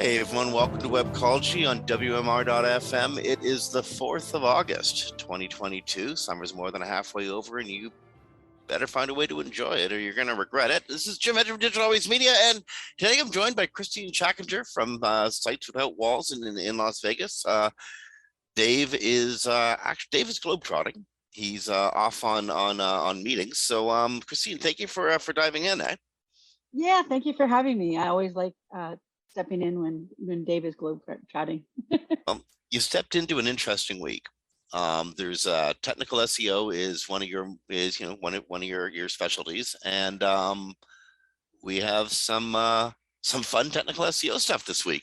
Hey everyone, welcome to Webcology on WMR.FM. It is the 4th of August, 2022. Summer's more than halfway over and you better find a way to enjoy it or you're going to regret it. This is Jim Edge from Digital Always Media, and today I'm joined by Kristine Shachinger from Sites Without Walls in Las Vegas. Dave is globetrotting. He's off on meetings. So Kristine, thank you for diving in. Yeah, thank you for having me. I always like stepping in when Dave is globetrotting. You stepped into an interesting week. There's technical SEO is one of your specialties, and we have some fun technical SEO stuff this week.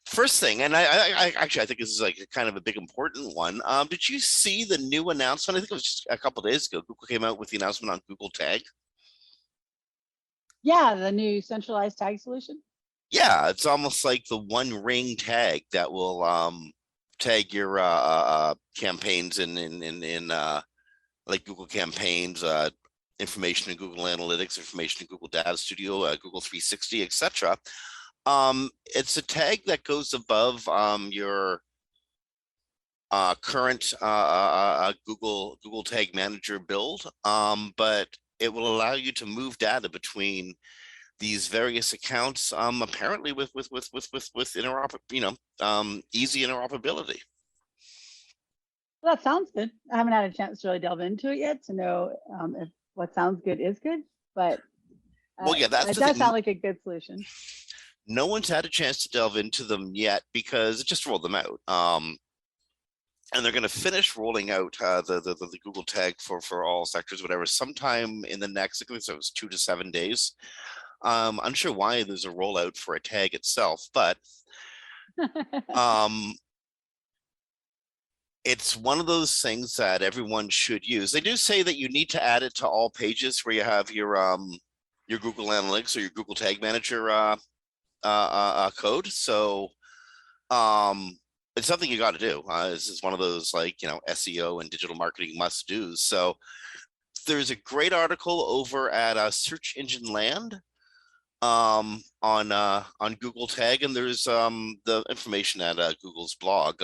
First thing, and I think this is like kind of a big important one. Did you see the new announcement? I think it was just a couple of days ago. Google came out with the announcement on Google Tag. Yeah, the new centralized tag solution. Yeah, it's almost like the one ring tag that will tag your campaigns in like Google Campaigns, information in Google Analytics, information in Google Data Studio, Google 360, etc. It's a tag that goes above your current Google Tag Manager build, but it will allow you to move data between these various accounts, apparently with easy interoperability. Well, that sounds good. I haven't had a chance to really delve into it yet to know if what sounds good is good, but well, yeah, that does sound like a good solution. No one's had a chance to delve into them yet because it just rolled them out. And they're going to finish rolling out the Google tag for all sectors, whatever, sometime in the next, I think it was 2 to 7 days. I'm unsure why there's a rollout for a tag itself, but it's one of those things that everyone should use. They do say that you need to add it to all pages where you have your Google Analytics or your Google Tag Manager code. So it's something you got to do. This is one of those, like, SEO and digital marketing must do's. So there's a great article over at Search Engine Land on Google Tag, and there's the information at Google's blog,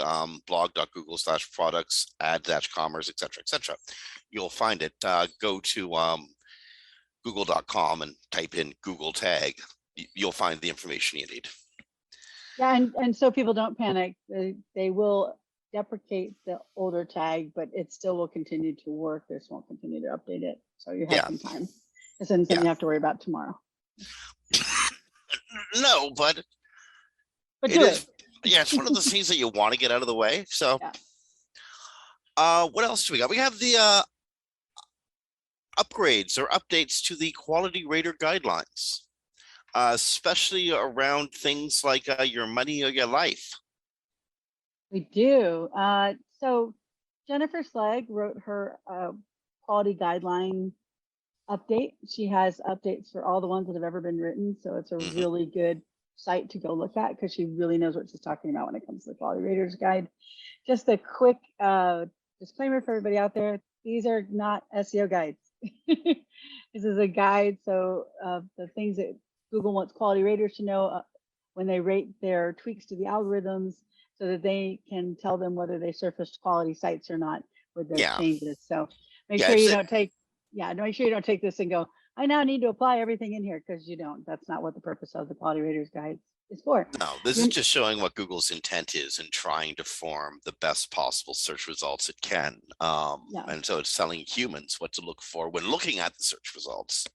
blog.google/products ad-commerce, etc. You'll find it. Go to google.com and type in Google Tag. You'll find the information you need. Yeah, and so people don't panic. They will deprecate the older tag, but it still will continue to work. They just won't continue to update it. So you have some time. This isn't something you have to worry about tomorrow. No, but do it. Yeah, it's one of those things that you want to get out of the way. So what else do we got? We have the upgrades or updates to the quality rater guidelines, especially around things like your money or your life. We do. So Jennifer Slag wrote her quality guideline update. She has updates for all the ones that have ever been written. So it's a really good site to go look at because she really knows what she's talking about when it comes to the quality raters guide. Just a quick disclaimer for everybody out there. These are not SEO guides. This is a guide. So the things that Google wants quality raters to know when they rate their tweaks to the algorithms so that they can tell them whether they surfaced quality sites or not with their changes. So make sure you don't take make sure you don't take this and go, I now need to apply everything in here, because you don't. That's not what the purpose of the quality raters guide is for. No, this is just showing what Google's intent is in trying to form the best possible search results it can. And so it's telling humans what to look for when looking at the search results.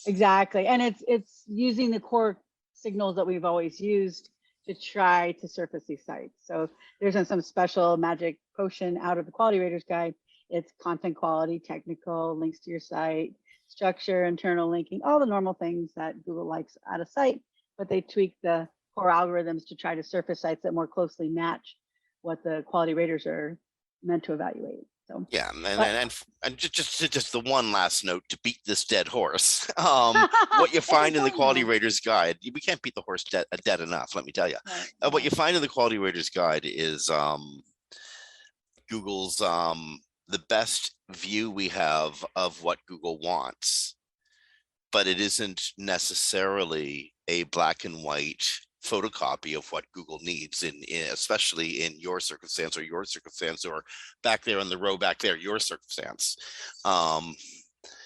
Exactly. And it's using the core signals that we've always used to try to surface these sites. So there's some special magic potion out of the quality raters guide. It's content quality, technical, links to your site, structure, internal linking, all the normal things that Google likes at a site, but they tweak the core algorithms to try to surface sites that more closely match what the quality raters are meant to evaluate. So yeah, and just the one last note to beat this dead horse. What you find in the quality raters guide, we can't beat the horse dead enough. Let me tell you, what you find in the quality raters guide is Google's the best view we have of what Google wants, but it isn't necessarily a black and white photocopy of what Google needs especially in your circumstance, or back there in the row back there, your circumstance.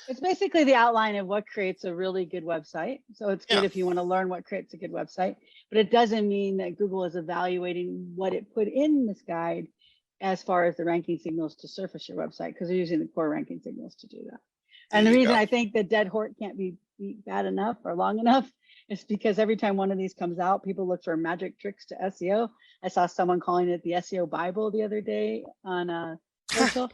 It's basically the outline of what creates a really good website. So it's good if you want to learn what creates a good website, but it doesn't mean that Google is evaluating what it put in this guide as far as the ranking signals to surface your website, because they're using the core ranking signals to do that. And the reason I think the dead horse can't be beat bad enough or long enough is because every time one of these comes out, people look for magic tricks to SEO. I saw someone calling it the SEO Bible the other day on social.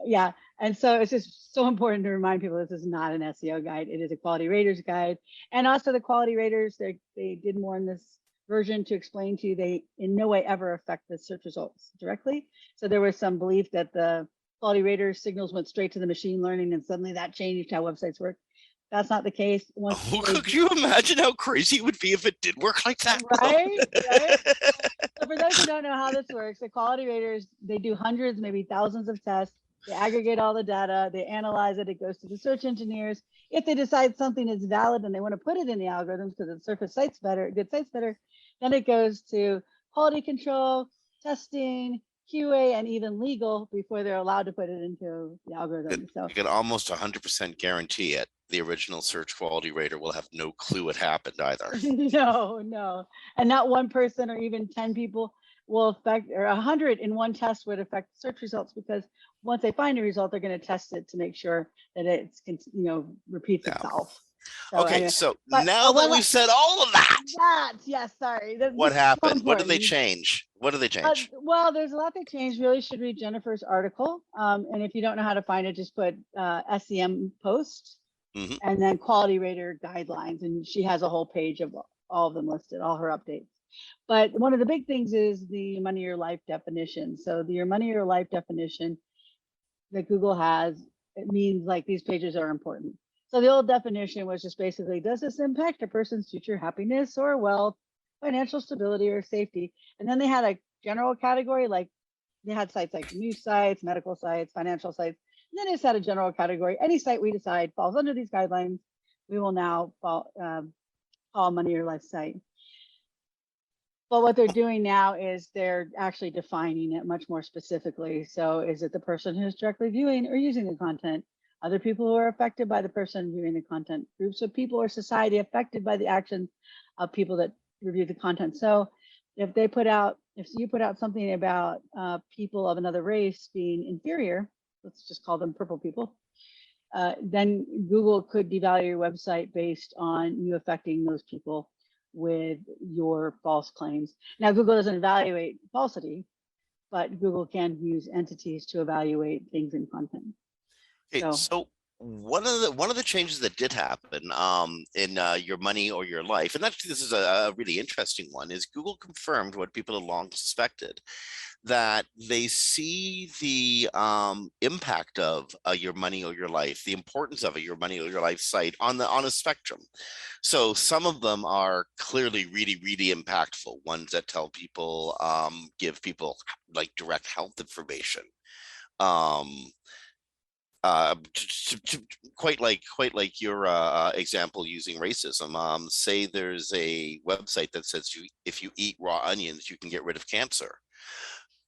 Yeah. And so it's just so important to remind people this is not an SEO guide. It is a quality raters guide. And also the quality raters, they did more in this version to explain to you, they in no way ever affect the search results directly. So there was some belief that the quality raters signals went straight to the machine learning and suddenly that changed how websites work. That's not the case. Could you imagine how crazy it would be if it did work like that? Right, right. So for those who don't know how this works, the quality raters, they do hundreds, maybe thousands of tests. They aggregate all the data, they analyze it, it goes to the search engineers. If they decide something is valid and they want to put it in the algorithms because it surface sites better, good sites better, then it goes to quality control, testing, QA, and even legal before they're allowed to put it into the algorithm. So you can almost 100% guarantee it. The original search quality rater will have no clue what happened either. No. And not one person or even 10 people will affect, or 100 in one test would affect search results, because once they find a result, they're going to test it to make sure that it's, repeats itself. So, okay, anyway, so now that we've said all of that, yes, sorry. What happened? What did they change? What did they change? Well, there's a lot they changed. Really should read Jennifer's article. And if you don't know how to find it, just put SEM post and then quality rater guidelines. And she has a whole page of all of them listed, all her updates. But one of the big things is the money your life definition. So the your money your life definition that Google has, it means like these pages are important. So the old definition was just basically, does this impact a person's future happiness or wealth, financial stability or safety? And then they had a general category, like they had sites like news sites, medical sites, financial sites. And then they just had a general category. Any site we decide falls under these guidelines, we will now call money your life site. But what they're doing now is they're actually defining it much more specifically. So is it the person who's directly viewing or using the content? Other people who are affected by the person viewing the content, groups of people or society affected by the actions of people that review the content. So if you put out something about people of another race being inferior, let's just call them purple people, then Google could devalue your website based on you affecting those people with your false claims. Now, Google doesn't evaluate falsity, but Google can use entities to evaluate things in content. Okay, so one of the changes that did happen in your money or your life, and actually this is a really interesting one, is Google confirmed what people had long suspected, that they see the impact of your money or your life, the importance of your money or your life site on a spectrum. So some of them are clearly really, really impactful, ones that tell people, give people like direct health information. Quite like your example using racism. Say there's a website that says if you eat raw onions, you can get rid of cancer.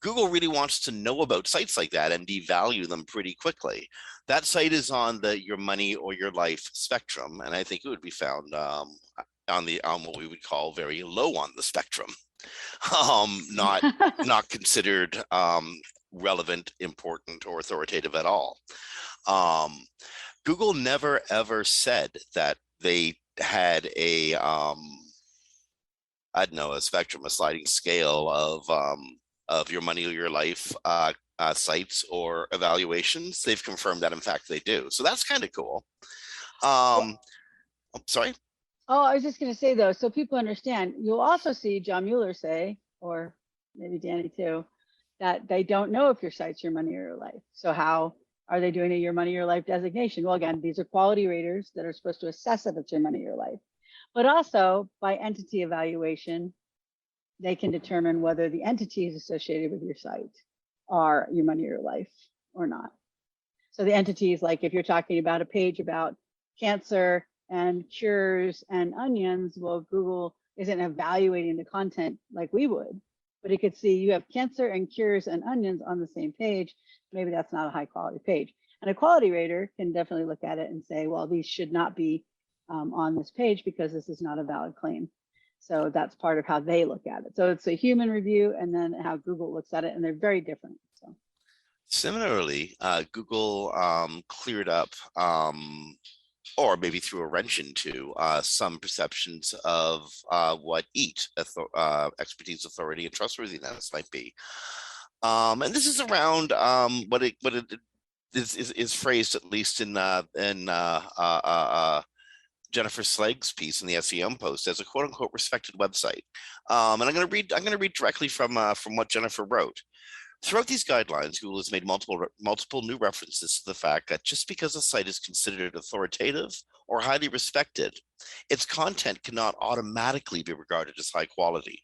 Google really wants to know about sites like that and devalue them pretty quickly. That site is on the your money or your life spectrum, and I think it would be found on what we would call very low on the spectrum, not considered relevant, important, or authoritative at all. Google never ever said that they had a I don't know, a spectrum, a sliding scale of your money or your life sites or evaluations. They've confirmed that in fact they do. So that's kind of cool. Sorry. Oh, I was just going to say though, so people understand, you'll also see John Mueller say, or maybe Danny too, that they don't know if your site's your money or your life. So how are they doing a your money or your life designation? Well, again, these are quality raters that are supposed to assess if it's your money or your life. But also by entity evaluation, they can determine whether the entities associated with your site are your money or your life or not. So the entities, like if you're talking about a page about cancer and cures and onions, well, Google isn't evaluating the content like we would, but it could see you have cancer and cures and onions on the same page. Maybe that's not a high quality page. And a quality rater can definitely look at it and say, well, these should not be on this page because this is not a valid claim. So that's part of how they look at it. So it's a human review and then how Google looks at it, and they're very different. So Similarly, Google cleared up, or maybe threw a wrench into some perceptions of what EAT, expertise, authority, and trustworthiness might be. And this is around what it is phrased, at least in Jennifer Slegg's piece in the SEM post, as a quote unquote respected website. And I'm going to read directly from what Jennifer wrote. Throughout these guidelines, Google has made multiple new references to the fact that just because a site is considered authoritative or highly respected, its content cannot automatically be regarded as high quality.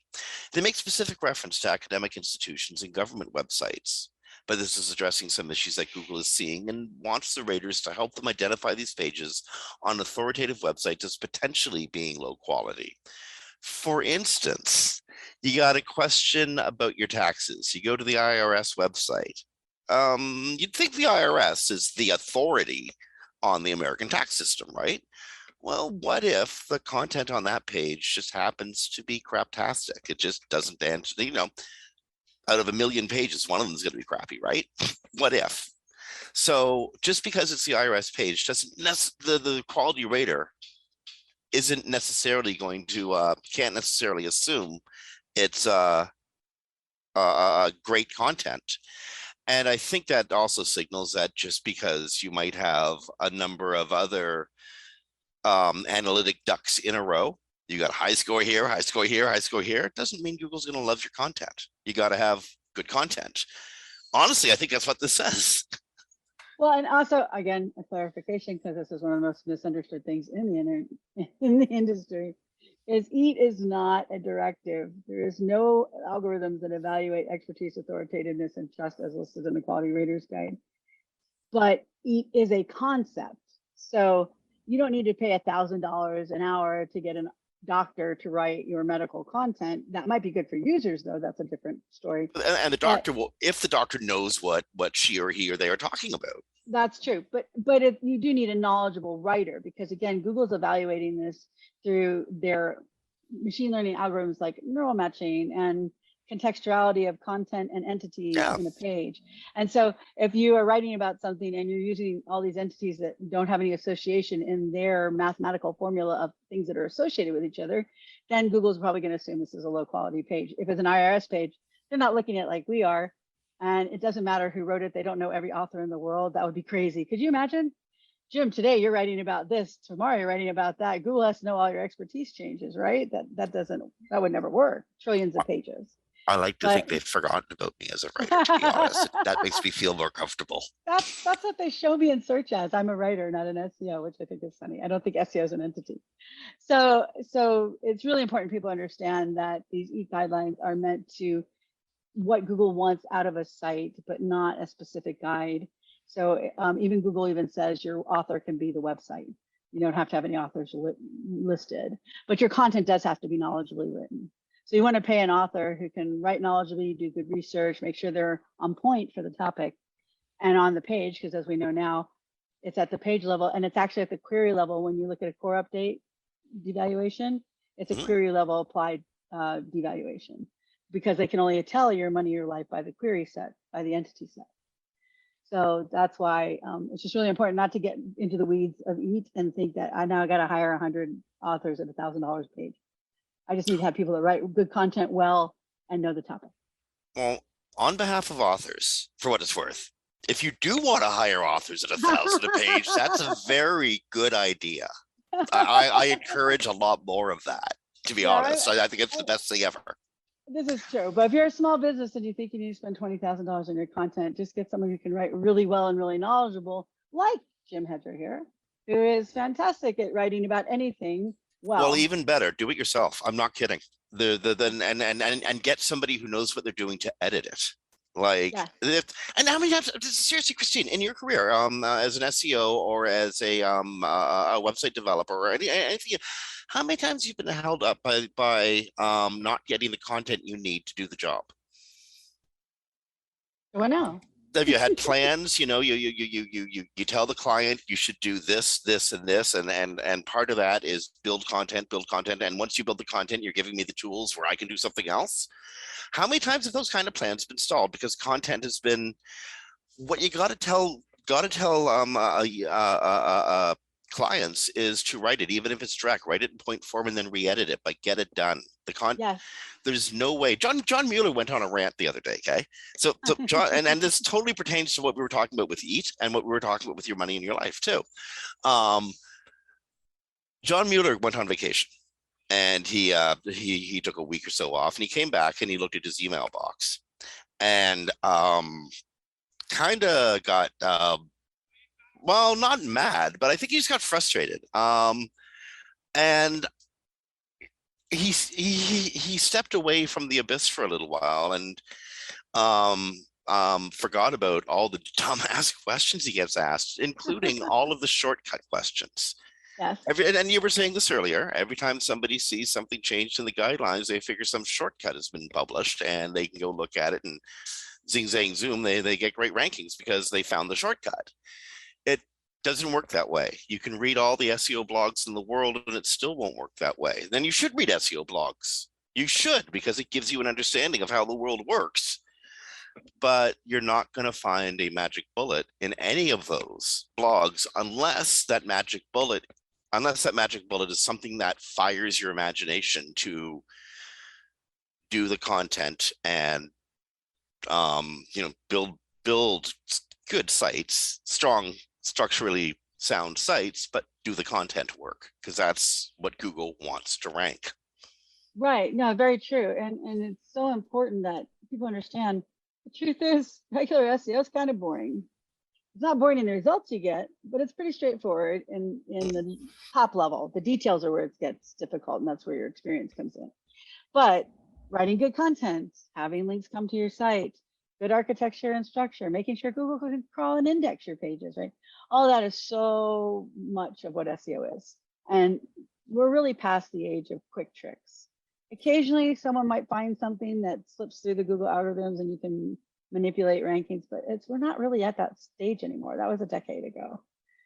They make specific reference to academic institutions and government websites, but this is addressing some issues that Google is seeing and wants the raters to help them identify these pages on authoritative websites as potentially being low quality. For instance, you got a question about your taxes. You go to the IRS website. You'd think the IRS is the authority on the American tax system, right? Well, what if the content on that page just happens to be craptastic? It just doesn't answer, out of a million pages, one of them is going to be crappy, right? What if? So just because it's the IRS page doesn't the quality rater isn't necessarily going to can't necessarily assume it's great content. And I think that also signals that just because you might have a number of other analytic ducks in a row, you got high score here, high score here, high score here, it doesn't mean Google's going to love your content. You got to have good content. Honestly, I think that's what this says. well, and also, again, a clarification, because this is one of the most misunderstood things in the industry, is EAT is not a directive. There is no algorithms that evaluate expertise, authoritativeness, and trust as listed in the Quality Raters Guide. But EAT is a concept. So you don't need to pay $1,000 an hour to get a doctor to write your medical content. That might be good for users, though. That's a different story. And the doctor will, if the doctor knows what she or he or they are talking about. That's true. But if you do need a knowledgeable writer, because again, Google's evaluating this through their machine learning algorithms like neural matching and contextuality of content and entities in a page. And so if you are writing about something and you're using all these entities that don't have any association in their mathematical formula of things that are associated with each other, then Google's probably going to assume this is a low quality page. If it's an IRS page, they're not looking at it like we are. And it doesn't matter who wrote it. They don't know every author in the world. That would be crazy. Could you imagine? Jim, today you're writing about this. Tomorrow you're writing about that. Google has to know all your expertise changes, right? That would never work. Trillions of pages. I like to think they've forgotten about me as a writer, to be honest. That makes me feel more comfortable. That's what they show me in search as. I'm a writer, not an SEO, which I think is funny. I don't think SEO is an entity. So it's really important people understand that these EAT guidelines are meant to what Google wants out of a site, but not a specific guide. So even Google even says your author can be the website. You don't have to have any authors listed, but your content does have to be knowledgeably written. So you want to pay an author who can write knowledgeably, do good research, make sure they're on point for the topic and on the page, because as we know now, it's at the page level and it's actually at the query level. When you look at a core update devaluation, it's a query level applied devaluation, because they can only tell your money, your life by the query set, by the entity set. So that's why it's just really important not to get into the weeds of EAT and think that I now got to hire 100 authors at $1,000 a page. I just need to have people that write good content well and know the topic. Well, on behalf of authors, for what it's worth, if you do want to hire authors at $1,000 a page, that's a very good idea. I encourage a lot more of that, to be honest. I think it's the best thing ever. This is true, but if you're a small business and you think you need to spend $20,000 on your content, just get someone who can write really well and really knowledgeable, like Jim Hedger here, who is fantastic at writing about anything. Well, even better, do it yourself. I'm not kidding. And get somebody who knows what they're doing to edit it. Like, Yes. and how many times, seriously, Christine, in your career, as an SEO or as a website developer or anything, how many times you've been held up by not getting the content you need to do the job? Oh, I know. Have you had plans? You tell the client you should do this, this, and this, and part of that is build content, and once you build the content, you're giving me the tools where I can do something else. How many times have those kind of plans been stalled because content has been what you got to tell clients is to write it, even if it's direct, write it in point form and then re-edit it, but get it done. Yes. There's no way. John Mueller went on a rant the other day. Okay, so John, and this totally pertains to what we were talking about with Eat and what we were talking about with your money in your life too. Um, John Mueller went on vacation and he took a week or so off, and he came back and he looked at his email box and kind of got well, not mad, but I think he just got frustrated. And he stepped away from the abyss for a little while and forgot about all the dumbass questions he gets asked, including all of the shortcut questions. Yes. And you were saying this earlier, every time somebody sees something changed in the guidelines, they figure some shortcut has been published and they can go look at it and zing, zang, zoom, they get great rankings because they found the shortcut. It doesn't work that way. You can read all the SEO blogs in the world and it still won't work that way. Then you should read SEO blogs. You should, because it gives you an understanding of how the world works. But you're not going to find a magic bullet in any of those blogs unless that magic bullet is something that fires your imagination to do the content and build good sites, strong, structurally sound sites, but do the content work, because that's what Google wants to rank. Right. No, very true. And it's so important that people understand the truth is regular SEO is kind of boring. It's not boring in the results you get, but it's pretty straightforward in the top level. The details are where it gets difficult, and that's where your experience comes in. But writing good content, having links come to your site, good architecture and structure, making sure Google can crawl and index your pages, right? All that is so much of what SEO is. And we're really past the age of quick tricks. Occasionally, someone might find something that slips through the Google algorithms and you can manipulate rankings, but we're not really at that stage anymore. That was a decade ago.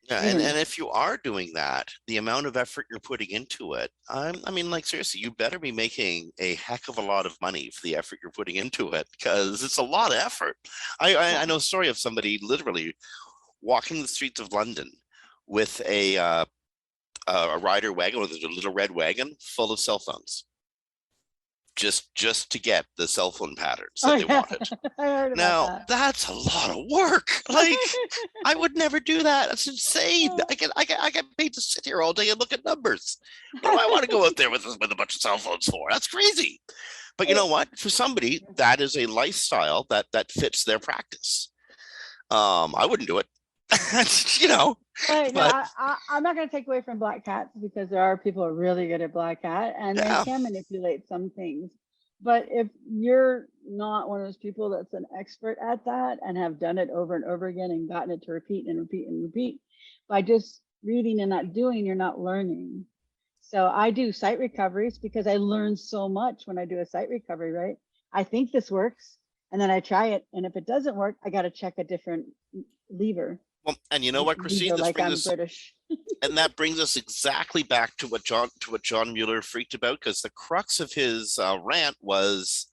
Yeah, and if you are doing that, the amount of effort you're putting into it, I mean, like, seriously, you better be making a heck of a lot of money for the effort you're putting into it, because it's a lot of effort. I know a story of somebody literally walking the streets of London with a rider wagon, with a little red wagon full of cell phones, just to get the cell phone patterns that they wanted. I heard about Now, that. that's a lot of work. Like, I would never do that. That's insane. I get paid to sit here all day and look at numbers. What do I want to go out there with a bunch of cell phones for? That's crazy. But you know what? For somebody, that is a lifestyle that fits their practice. I wouldn't do it. Right, But no, I'm not going to take away from Black Cats, because there are people who are really good at Black Hat and yeah. they can manipulate some things. But if you're not one of those people that's an expert at that and have done it over and over again and gotten it to repeat and repeat and repeat, by just reading and not doing, you're not learning. So I do site recoveries because I learn so much when I do a site recovery, right? I think this works and then I try it. And if it doesn't work, I got to check a different lever. Well, and you know what, Christine, British. And that brings us exactly back to what John Mueller freaked about, because the crux of his rant was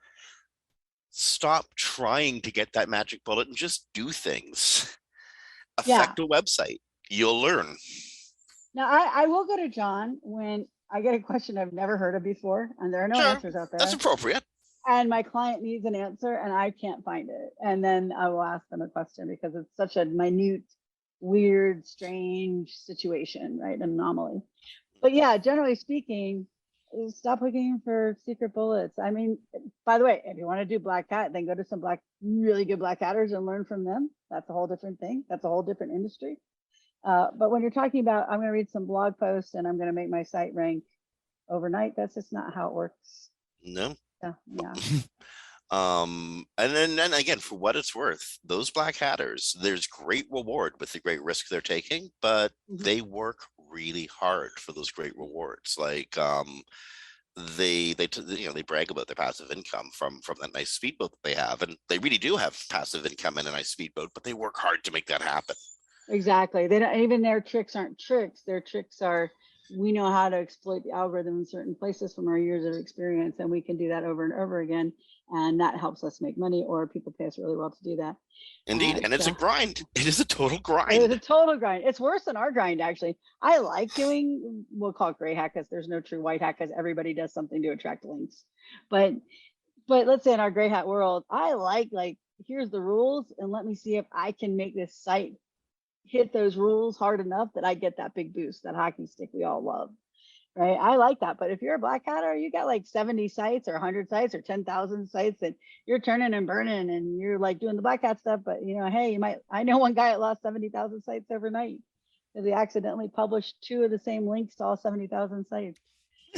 stop trying to get that magic bullet and just do things. Affect a website. You'll learn. Now, I will go to John when I get a question I've never heard of before, and there are no answers out there. That's appropriate. And my client needs an answer and I can't find it. And then I will ask them a question because it's such a minute, weird, strange situation, right? Anomaly. But yeah, generally speaking, stop looking for secret bullets. I mean, by the way, if you want to do Black Hat, then go to some really good Black Hatters and learn from them. That's a whole different thing. That's a whole different industry. But when you're talking about, I'm going to read some blog posts and I'm going to make my site rank overnight, that's just not how it works. No. So, yeah. And then again, for what it's worth, those black hatters, there's great reward with the great risk they're taking, but Mhm. they work really hard for those great rewards. Like they brag about their passive income from that nice speedboat that they have, and they really do have passive income in a nice speedboat, but they work hard to make that happen. Exactly. They don't, even their tricks aren't tricks. Their tricks are, we know how to exploit the algorithm in certain places from our years of experience, and we can do that over and over again. And that helps us make money, or people pay us really well to do that. Indeed, and it's a So grind. It is a total it was grind. a total grind. It's worse than our grind, actually. I like doing, we'll call it gray hat because there's no true white hat because everybody does something to attract links. But let's say in our gray hat world, I like here's the rules and let me see if I can make this site hit those rules hard enough that I get that big boost, that hockey stick we all love. Right. I like that. But if you're a black hatter, you got like 70 sites or 100 sites or 10,000 sites that you're turning and burning and you're like doing the black hat stuff. But, hey, you might, I know one guy that lost 70,000 sites overnight because he accidentally published 2 of the same links to all 70,000 sites.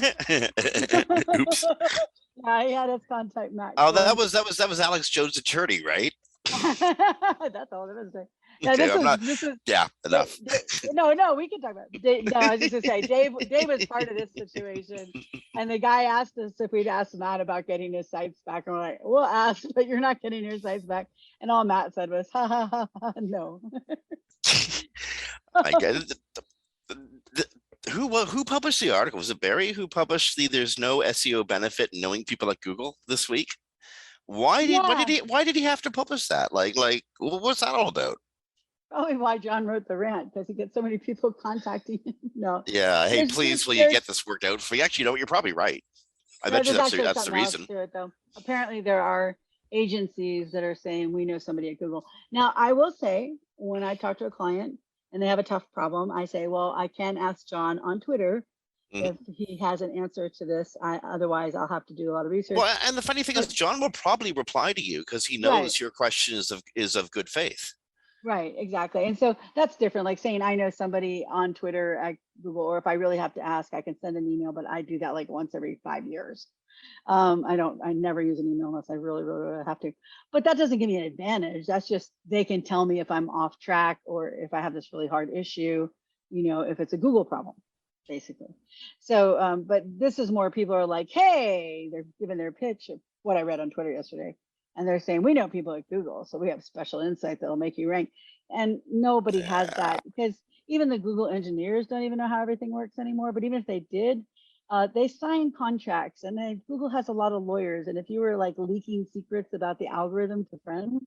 Oops. Yeah, he had his contact Matt. Oh, that was Alex Jones' attorney, right? That's all there is to. Yeah, Okay, this is yeah, enough. no, we can talk about it. Dave, no, I was just gonna say Dave was part of this situation, and the guy asked us if we'd ask Matt about getting his sites back, and we're like, we'll ask, but you're not getting your sites back. And all Matt said was, ha ha ha, no. I get it. Who published the article? Was it Barry who published the "There's no SEO benefit in knowing people at Google" this week? Yeah, Why did he have to publish that? What's that all about? probably why John wrote the rant, because he gets so many people contacting him. No, Yeah, hey, there's please, will you there's get this worked out for you? Actually, you know what? You're probably right. I no, bet you there's actually that's the something else reason. to it though. Apparently there are agencies that are saying we know somebody at Google. Now I will say, when I talk to a client and they have a tough problem, I say, well, I can ask John on Twitter Mhm. if he has an answer to this. Otherwise I'll have to do a lot of research. Well, and the funny thing is, But John will probably reply to you because he right, knows your question is of good faith. right, exactly. And so that's different. Like saying I know somebody on Twitter at Google, or if I really have to ask, I can send an email, but I do that like once every 5 years. I never use an email unless I really, really, really have to. But that doesn't give me an advantage. That's just, they can tell me if I'm off track or if I have this really hard issue, if it's a Google problem, basically. So, but this is more people are like, hey, they're giving their pitch of what I read on Twitter yesterday. And they're saying, we know people at Google, so we have special insight that'll make you rank. And nobody has Yeah. that, because even the Google engineers don't even know how everything works anymore. But even if they did, they sign contracts, and then Google has a lot of lawyers. And if you were like leaking secrets about the algorithm to friends,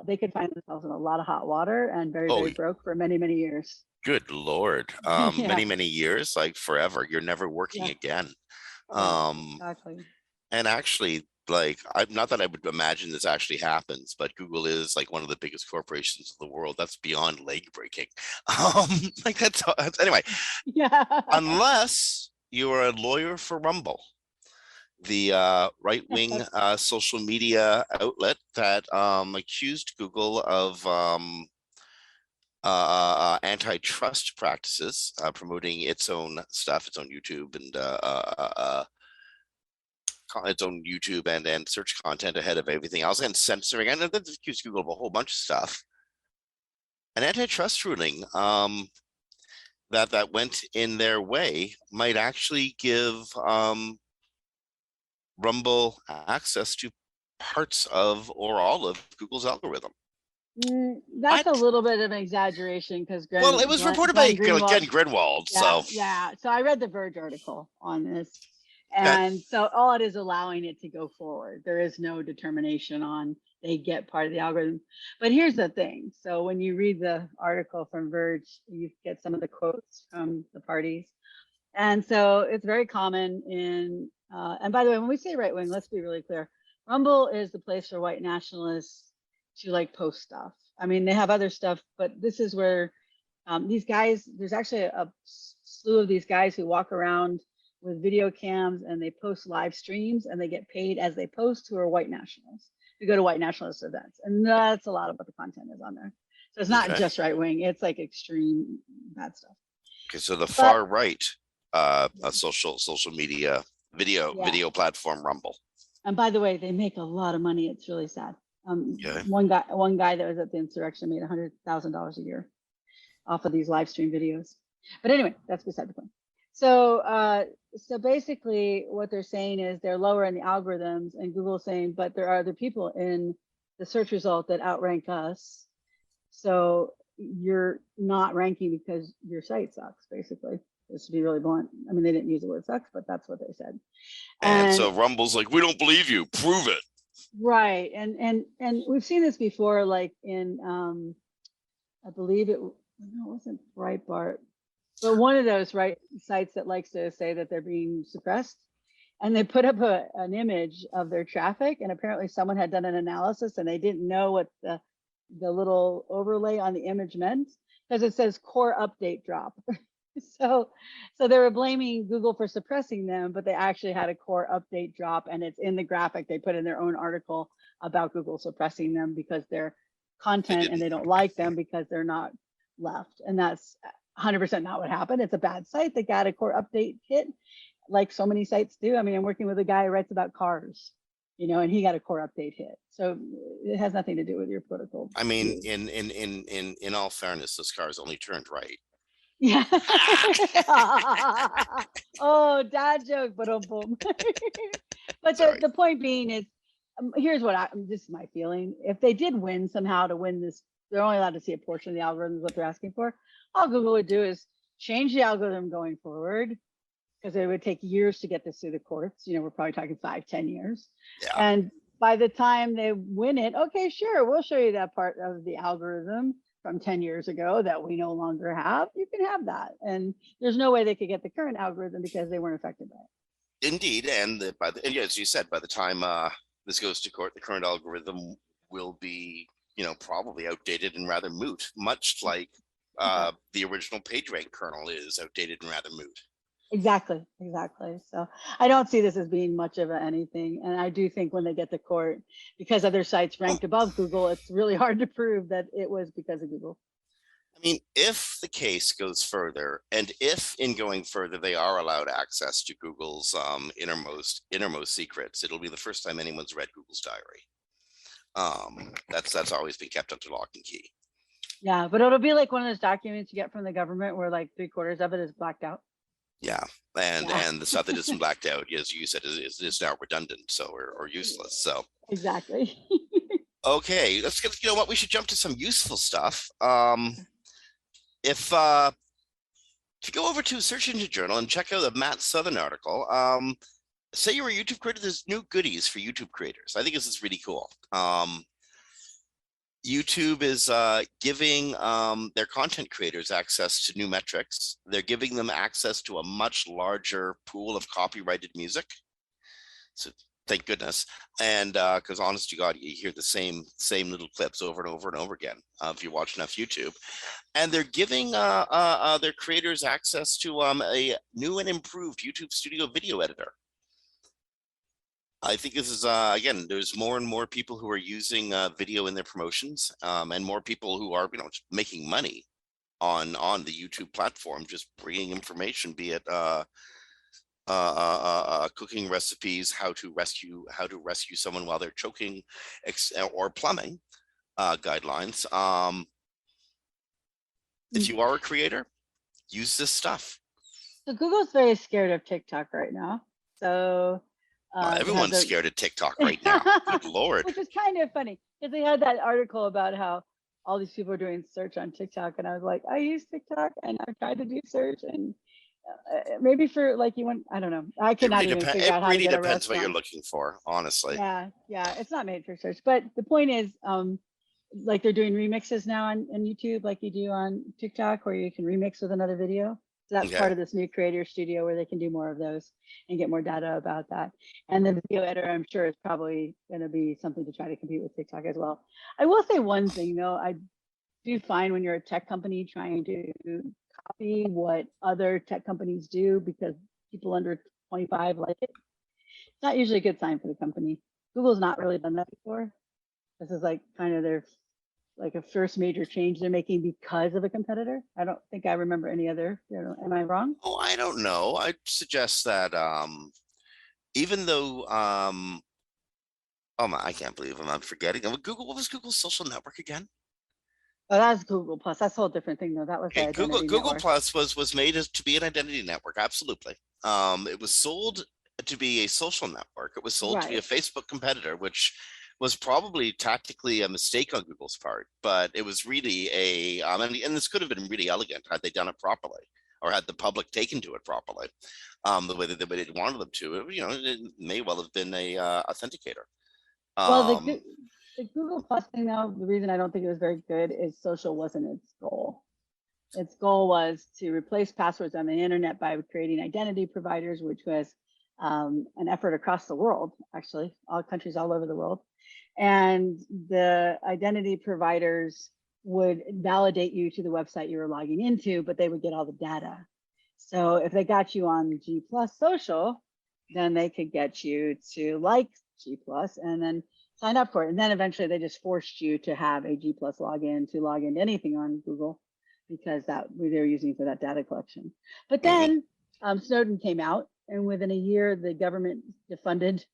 they could find themselves in a lot of hot water and very, Oh, very broke for many, many years. good Lord. Yeah, Many years, like forever. You're never working yeah, again. yeah, Um, exactly. and actually, I'm not that I would imagine this actually happens, but Google is like one of the biggest corporations in the world. That's beyond leg breaking. Like anyway, Yeah. unless you are a lawyer for Rumble, the right-wing social media outlet that accused Google of antitrust practices, promoting its own stuff, its own YouTube and search content ahead of everything else, and censoring. And that accused Google of a whole bunch of stuff. An antitrust ruling that went in their way might actually give Rumble access to parts of or all of Google's algorithm. That's a What? little bit of an exaggeration because Well, it was reported by Glenn Greenwald. Glenn Greenwald, Yeah, so yeah. So I read the Verge article on this. that And so all it is allowing it to go forward. There is no determination on they get part of the algorithm. But here's the thing. So when you read the article from Verge, you get some of the quotes from the parties. And so it's very common and by the way, when we say right wing, let's be really clear. Rumble is the place for white nationalists to like post stuff. I mean, they have other stuff, but this is where these guys, there's actually a slew of these guys who walk around with video cams and they post live streams and they get paid as they post, who are white nationalists who go to white nationalist events. And that's a lot of what the content is on there. So it's not okay. just right wing, it's like extreme bad stuff. Okay, so the But far right, a social media yeah, video platform Rumble. And by the way, they make a lot of money. It's really sad. Okay. One guy that was at the insurrection made $100,000 a year off of these live stream videos. But anyway, that's beside the point. So basically what they're saying is they're lower in the algorithms, and Google's saying, but there are other people in the search result that outrank us. So you're not ranking because your site sucks, basically. Just to be really blunt. I mean, they didn't use the word sucks, but that's what they said. And so Rumble's like, we don't believe you. Prove it. Right. And we've seen this before, like in I believe no, it wasn't Breitbart, but one of those sites that likes to say that they're being suppressed. And they put up an image of their traffic, and apparently someone had done an analysis and they didn't know what the little overlay on the image meant, because it says core update drop. So they were blaming Google for suppressing them, but they actually had a core update drop, and it's in the graphic they put in their own article about Google suppressing them because they're content and they don't like them because they're not left. And that's 100% not what happened. It's a bad site that got a core update hit, like so many sites do. I mean, I'm working with a guy who writes about cars, and he got a core update hit. So it has nothing to do with your political. I mean, in all fairness, those cars only turned right. Yeah. Oh, dad joke, but boom. But the point being is, here's what this is my feeling. If they did win somehow to win this, they're only allowed to see a portion of the algorithm, what they're asking for. All Google would do is change the algorithm going forward, because it would take years to get this through the courts. We're probably talking 5-10 years. Yeah. And by the time they win it, okay, sure, we'll show you that part of the algorithm from 10 years ago that we no longer have. You can have that. And there's no way they could get the current algorithm because they weren't affected by it. Indeed. And as you said, by the time this goes to court, the current algorithm will be, probably outdated and rather moot, much like the original PageRank kernel is outdated and rather moot. Exactly. So I don't see this as being much of anything. And I do think when they get to court, because other sites ranked above Google, it's really hard to prove that it was because of Google. I mean, if the case goes further, and if in going further they are allowed access to Google's innermost secrets, it'll be the first time anyone's read Google's diary. That's always been kept under lock and key. Yeah, but it'll be like one of those documents you get from the government where like 3/4 of it is blacked out. Yeah, and the stuff that isn't blacked out, as you said, is now redundant, so or useless. So exactly. Okay, let's get. You know what? We should jump to some useful stuff. If you go over to Search Engine Journal and check out the Matt Southern article, say you're a YouTube creator, there's new goodies for YouTube creators. I think this is really cool. YouTube is giving their content creators access to new metrics. They're giving them access to a much larger pool of copyrighted music. So thank goodness. And because honest to God, you hear the same little clips over and over and over again if you watch enough YouTube. And they're giving their creators access to a new and improved YouTube Studio video editor. I think this is, again, there's more and more people who are using video in their promotions and more people who are, making money on the YouTube platform, just bringing information, be it cooking recipes, how to rescue someone while they're choking, or plumbing guidelines. If you are a creator, use this stuff. So Google's very scared of TikTok right now. So everyone's scared of TikTok right now. Good Lord. Which is kind of funny because they had that article about how all these people are doing search on TikTok, and I was like, I use TikTok and I've tried to do search, and maybe for like you want, I don't know. I cannot even figure out how to get a restaurant. It really depends what you're looking for, honestly. Yeah, it's not made for search. But the point is, like they're doing remixes now on YouTube, like you do on TikTok, where you can remix with another video. So that's part of this new creator studio where they can do more of those and get more data about that. And the video editor, I'm sure, is probably going to be something to try to compete with TikTok as well. I will say one thing though, I do find when you're a tech company trying to copy what other tech companies do because people under 25 like it, it's not usually a good sign for the company. Google's not really done that before. This is like kind of their like a first major change they're making because of a competitor. I don't think I remember any other. Am I wrong? Oh, I don't know. I suggest that even though Oh my, I can't believe I'm forgetting. Google, what was Google's social network again? Oh, that's Google Plus. That's a whole different thing, though. That was the Okay, Google identity Google network. Plus was made to be an identity network. Absolutely. It was sold to be a social network. It was sold to be a Right. Facebook competitor, which was probably tactically a mistake on Google's part, but it was really and this could have been really elegant had they done it properly, or had the public taken to it properly, the way that they wanted them to. It may well have been a authenticator. Well, Um, the Google Plus thing, though, the reason I don't think it was very good is social wasn't its goal. Its goal was to replace passwords on the internet by creating identity providers, which was an effort across the world, actually, all countries all over the world. And the identity providers would validate you to the website you were logging into, but they would get all the data. So if they got you on G Plus Social, then they could get you to like G Plus and then sign up for it. And then eventually they just forced you to have a G Plus login to log into anything on Google, because that they were using for that data collection. But mhm. then Snowden came out, and within a year, the government defunded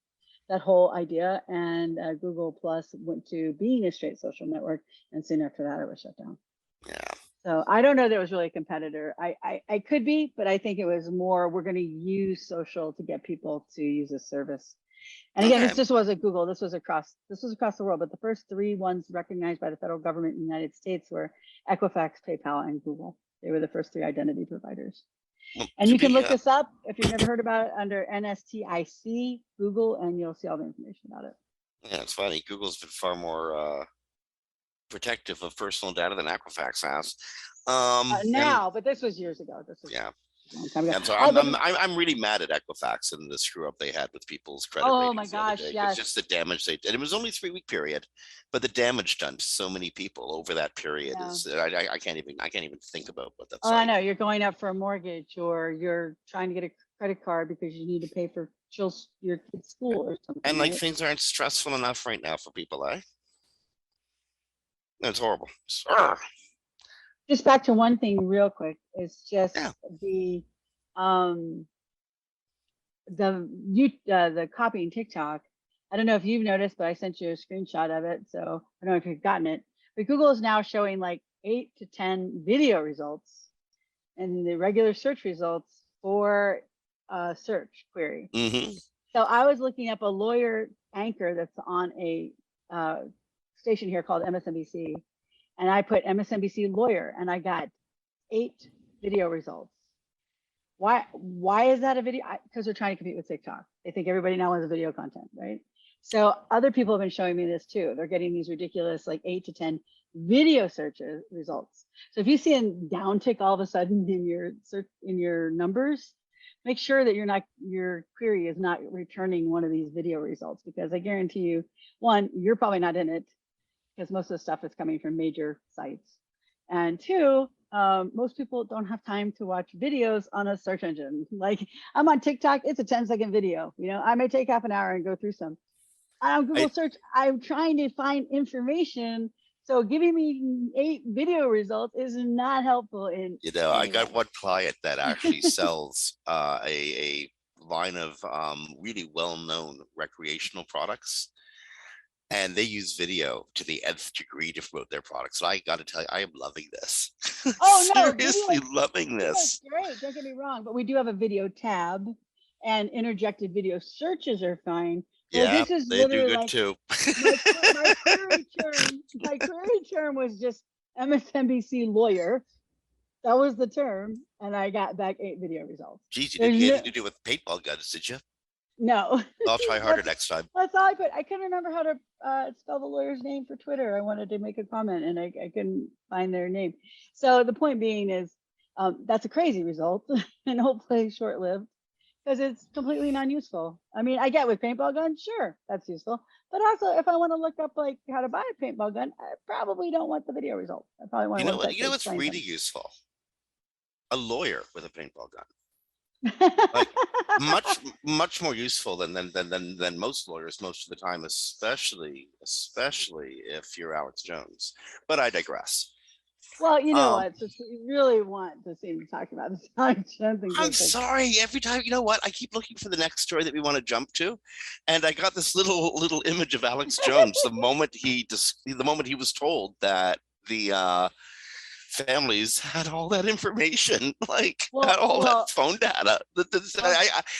that whole idea, and Google Plus went to being a straight social network, and soon after that, it was shut down. Yeah. So I don't know that it was really a competitor. I could be, but I think it was more we're going to use social to get people to use a service. And again, Okay. this just wasn't Google. This was across the world. But the first three ones recognized by the federal government in the United States were Equifax, PayPal, and Google. They were the first three identity providers. Well, And to you can be look this up if you've never heard about it under NSTIC, Google, and you'll see all the information about it. yeah, it's funny. Google's been far more protective of personal data than Equifax has. And Now, but this was years ago. This was yeah, a long time ago. and so Oh, I'm really mad at Equifax and the screw up they had with people's credit oh my ratings the other gosh, day. It's yes. just the damage they did. It was only a 3-week period, but the damage done to so many people over that period Yeah. is I can't even think about what that's Oh, I like. know. You're going up for a mortgage, or you're trying to get a credit card because you need to pay for your kid's school or And something, like right? things aren't stressful enough right now for people, eh? It's horrible. Ugh. Just back to one thing real quick. It's just Yeah. the um the copying TikTok. I don't know if you've noticed, but I sent you a screenshot of it. So I don't know if you've gotten it. But Google is now showing like 8 to 10 video results and the regular search results for a search query. Mm-hmm. So I was looking up a lawyer anchor that's on a uh, station here called MSNBC, and I put MSNBC lawyer, and I got 8 video results. Why is that a video? Because they're trying to compete with TikTok. They think everybody now wants video content, right? So other people have been showing me this too. They're getting these ridiculous like 8 to 10 video search results. So if you see a downtick all of a sudden in your search in your numbers, make sure that your query is not returning one of these video results, because I guarantee you, one, you're probably not in it because most of the stuff is coming from major sites, and two, most people don't have time to watch videos on a search engine. Like I'm on TikTok, it's a 10-second video. I may take half an hour and go through some. On I Google search, I'm trying to find information. So giving me 8 video results is not helpful in I any got way. one client that actually sells a line of really well-known recreational products, and they use video to the nth degree to promote their products. So I got to tell you, I am loving this. Oh no, Seriously loving video is this. great. Don't get me wrong, but we do have a video tab, and interjected video searches are fine. Well, Yeah, this is they do literally good like too. my query term. My query term was just MSNBC lawyer. That was the term, and I got back 8 video results. Geez, you didn't There's get no, anything to do with paintball guns, did you? no. I'll try harder next time. That's all I put. I couldn't remember how to spell the lawyer's name for Twitter. I wanted to make a comment, and I couldn't find their name. So the point being is, that's a crazy result, and hopefully short-lived, because it's completely non-useful. I mean, I get with paintball guns, sure, that's useful. But also, if I want to look up like how to buy a paintball gun, I probably don't want the video result. I probably want You a know what? website You to know what's explain really things. useful? A lawyer with a paintball gun. Like much more useful than most lawyers most of the time, especially if you're Alex Jones. But I digress. Well, you know Um, what? Since we really want to seem to talk about this, I don't think I'm that's like, sorry. Every time, you know what? I keep looking for the next story that we want to jump to, and I got this little image of Alex Jones the moment he was told that the families had all that information, like had all that well, phone data. well,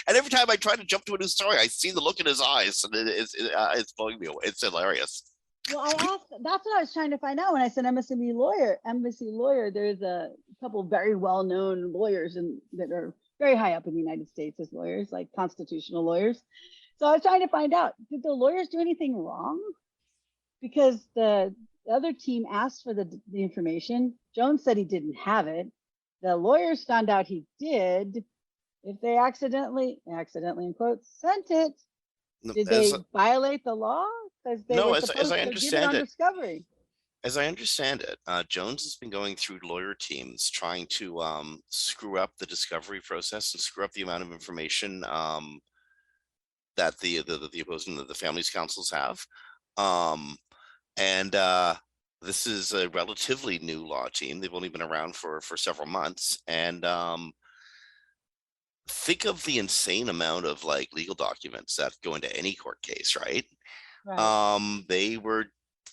And every time I try to jump to a new story, I see the look in his eyes, and it's blowing me away. It's hilarious. well, I asked, that's what I was trying to find out when I said embassy lawyer, there's a couple of very well-known lawyers and that are very high up in the United States as lawyers, like constitutional lawyers. So I was trying to find out, did the lawyers do anything wrong? Because the other team asked for the information. Jones said he didn't have it. The lawyers found out he did. If they accidentally in quotes, sent it, did As they violate the law? Because they no, were as supposed I to give it understand on it, discovery. Jones has been going through lawyer teams trying to screw up the discovery process and screw up the amount of information that the opposing the families councils have. And this is a relatively new law team. They've only been around for several months, and think of the insane amount of like legal documents that go into any court case, right? Right. They were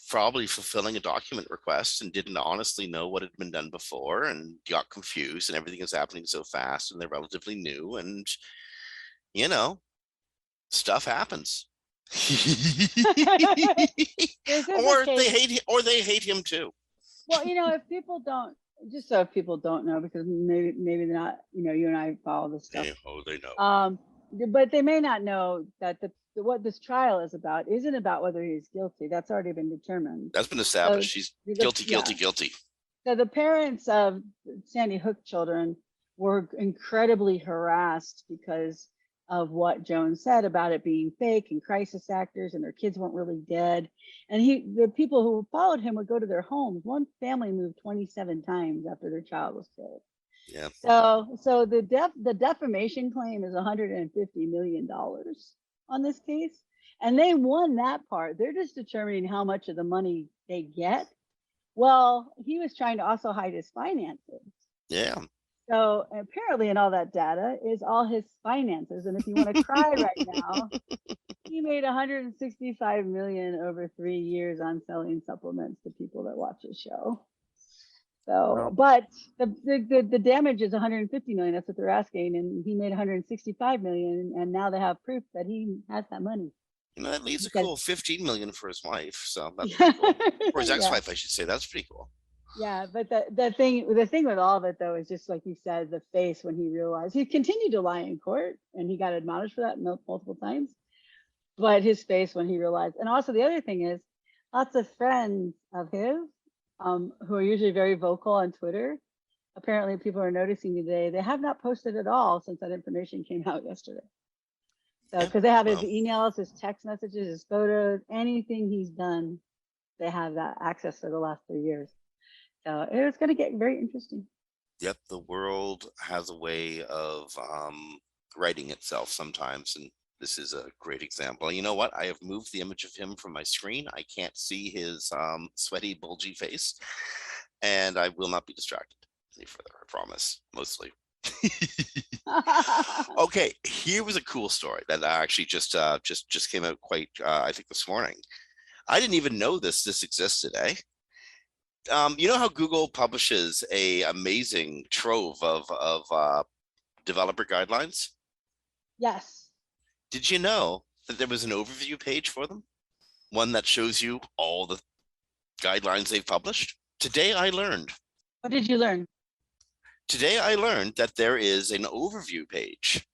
probably fulfilling a document request and didn't honestly know what had been done before and got confused, and everything is happening so fast and they're relatively new, and you know, stuff happens. This is a case. Or they hate him too. Well, you know, if people don't, just so if people don't know, because maybe they're not, you know, you and I follow this stuff. They know. But they may not know that what this trial is about isn't about whether he's guilty. That's already been determined. That's been established. So He's the- guilty, yeah. guilty. So the parents of Sandy Hook children were incredibly harassed because of what Jones said about it being fake and crisis actors and their kids weren't really dead. And the people who followed him would go to their homes. One family moved 27 times after their child was killed. Yeah. So the defamation claim is $150 million on this case. And they won that part. They're just determining how much of the money they get. Well, he was trying to also hide his finances. Yeah. So apparently in all that data is all his finances. And if you want to cry right now, he made 165 million over 3 years on selling supplements to people that watch his show. So, Well, but the damage is 150 million. That's what they're asking. And he made 165 million. And now they have proof that he has that money. you know, that leaves a Because- cool 15 million for his wife. So that's pretty cool. Or his ex-wife, I should say. That's pretty cool. Yeah, but the thing with all of it though is just like you said, the face when he realized he continued to lie in court and he got admonished for that multiple times. But his face when he realized, and also the other thing is, lots of friends of his, who are usually very vocal on Twitter, apparently people are noticing today they have not posted at all since that information came out yesterday. So because they have his emails, his text messages, his photos, anything he's done, they have that access for the last 3 years. So it's going to get very interesting. Yep, the world has a way of writing itself sometimes, and this is a great example. You know what? I have moved the image of him from my screen. I can't see his sweaty, bulgy face, and I will not be distracted any further. I promise. Mostly. Okay, here was a cool story that actually just came out quite I think this morning. I didn't even know this existed, eh? You know how Google publishes a amazing trove of developer guidelines? Yes. Did you know that there was an overview page for them? One that shows you all the guidelines they've published? Today I learned. What did you learn? Today I learned that there is an overview page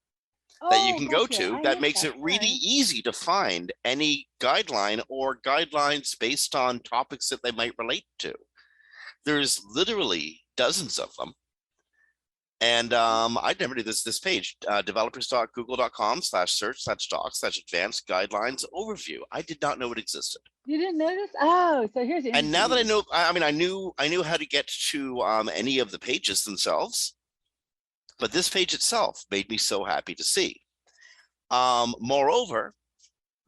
that you can go to that makes it really easy to find any guideline or guidelines based on topics that they might relate to. There's literally dozens of them. And I never knew this page, developers.google.com/search/docs/advanced guidelines overview. I did not know it existed. You didn't notice? Oh, so here's the And now that I know, I mean, I knew how to get to any of the pages themselves, but this page itself made me so happy to see. Moreover,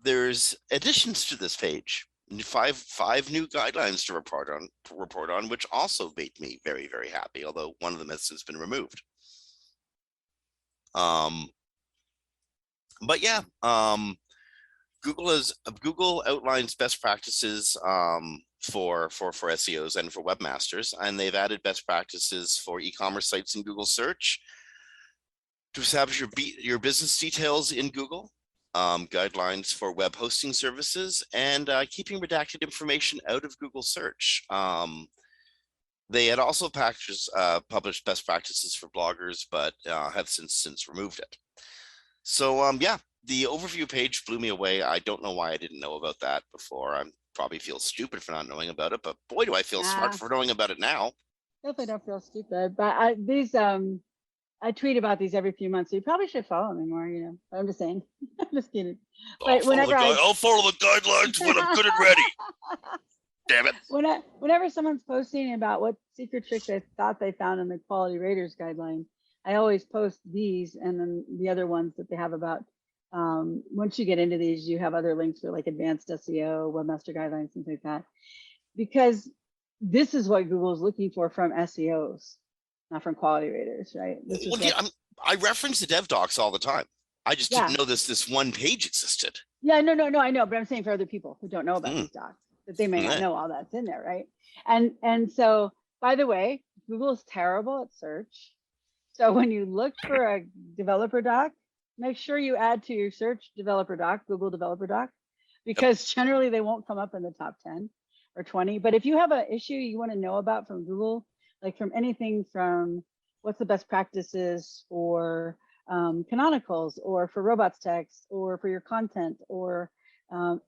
there's additions to this page. five new guidelines to report on, which also made me very, very happy, although one of them has since been removed. But yeah, Google outlines best practices for SEOs and for webmasters, and they've added best practices for e-commerce sites in Google search to establish your business details in Google, guidelines for web hosting services, and keeping redacted information out of Google search. They had also published best practices for bloggers, but have since removed it. So yeah, the overview page blew me away. I don't know why I didn't know about that before. I probably feel stupid for not knowing about it, but boy, do I feel smart for knowing about it now. Definitely don't feel stupid. But I tweet about these every few months, so you probably should follow me more, you know. I'm just saying. I'm just kidding. But I'll follow the guidelines when I'm good and ready. Damn it. Whenever someone's posting about what secret tricks they thought they found in the quality raters guideline, I always post these and then the other ones that they have about. Once you get into these, you have other links for like advanced SEO, webmaster guidelines, things like that. Because this is what Google's looking for from SEOs, not from quality raters, right? I reference the dev docs all the time. I just didn't know this one page existed. Yeah, no, I know, but I'm saying for other people who don't know about these docs, that they may not know all that's in there, right? And so, by the way, Google's terrible at search. So when you look for a developer doc, make sure you add to your search developer doc, Google developer doc, because generally they won't come up in the top 10 or 20. But if you have an issue you want to know about from Google, like from anything from what's the best practices for canonicals or for robots text or for your content or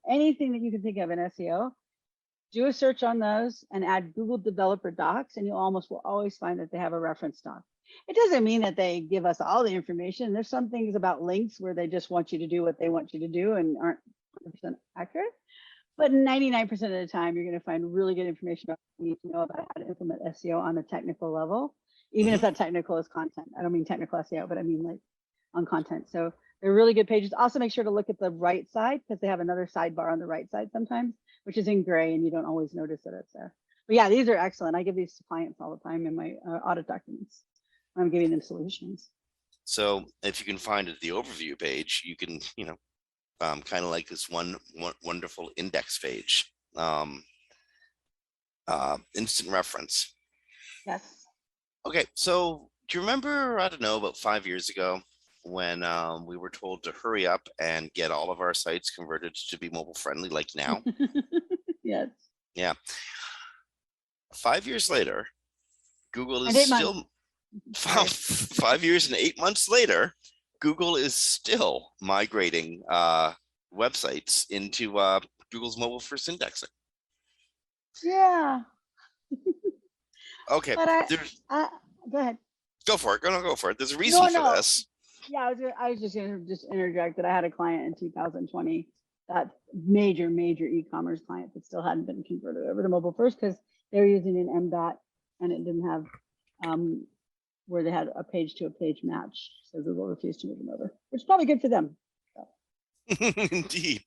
anything that you can think of in SEO, do a search on those and add Google developer docs, and you almost will always find that they have a reference doc. It doesn't mean that they give us all the information. There's some things about links where they just want you to do what they want you to do and aren't 100% accurate. But 99% of the time, you're going to find really good information about what you need to know about how to implement SEO on a technical level, even if that technical is content. I don't mean technical SEO, but I mean like on content. So they're really good pages. Also, make sure to look at the right side because they have another sidebar on the right side sometimes, which is in gray, and you don't always notice that it's there. But yeah, these are excellent. I give these to clients all the time in my audit documents. I'm giving them solutions. So if you can find it, the overview page, you can, kind of like this one wonderful index page, instant reference. Yes. Okay, so do you remember, I don't know, about 5 years ago when we were told to hurry up and get all of our sites converted to be mobile friendly like now? Yes. Yeah. 5 years later, Google is still 5 years and 8 months later, Google is still migrating websites into Google's mobile first indexing. Yeah. Okay. Go ahead. Go for it. Go for it. There's a reason for this. Yeah, I was just going to interject that I had a client in 2020, that major e-commerce client that still hadn't been converted over to mobile first because they were using an MDOT and it didn't have where they had a page to a page match. So Google refused to move them over, which is probably good for them. So. Indeed.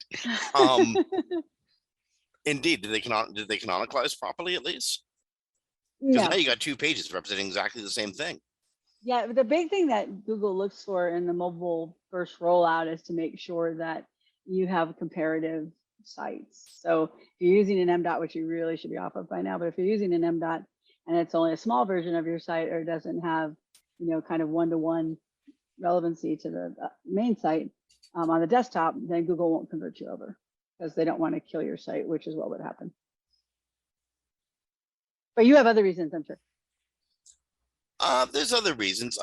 Indeed. Did they canonicalize properly at least? Because now you got 2 pages representing exactly the same thing. Yeah, the big thing that Google looks for in the mobile first rollout is to make sure that you have comparative sites. So if you're using an MDOT, which you really should be off of by now, but if you're using an MDOT and it's only a small version of your site or doesn't have, kind of one-to-one relevancy to the main site on the desktop, then Google won't convert you over because they don't want to kill your site, which is what would happen. But you have other reasons, I'm sure. There's other reasons.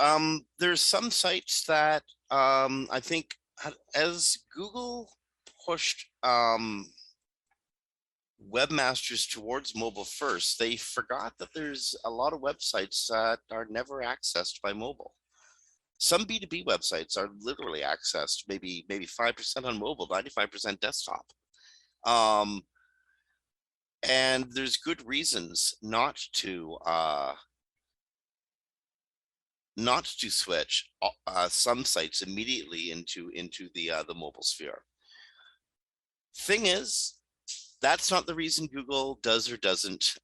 There's some sites that I think as Google pushed webmasters towards mobile first, they forgot that there's a lot of websites that are never accessed by mobile. Some B2B websites are literally accessed maybe 5% on mobile, 95% desktop. And there's good reasons not to switch some sites immediately into the mobile sphere. Thing is that's not the reason Google does or doesn't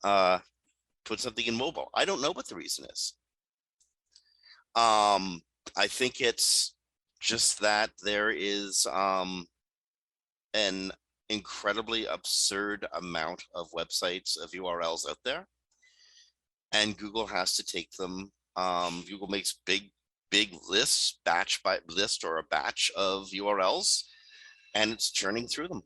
put something in mobile. I don't know what the reason is. I think it's just that there is an incredibly absurd amount of websites of URLs out there, and Google has to take them. Google makes big lists, batch by list or a batch of URLs, and it's churning through them.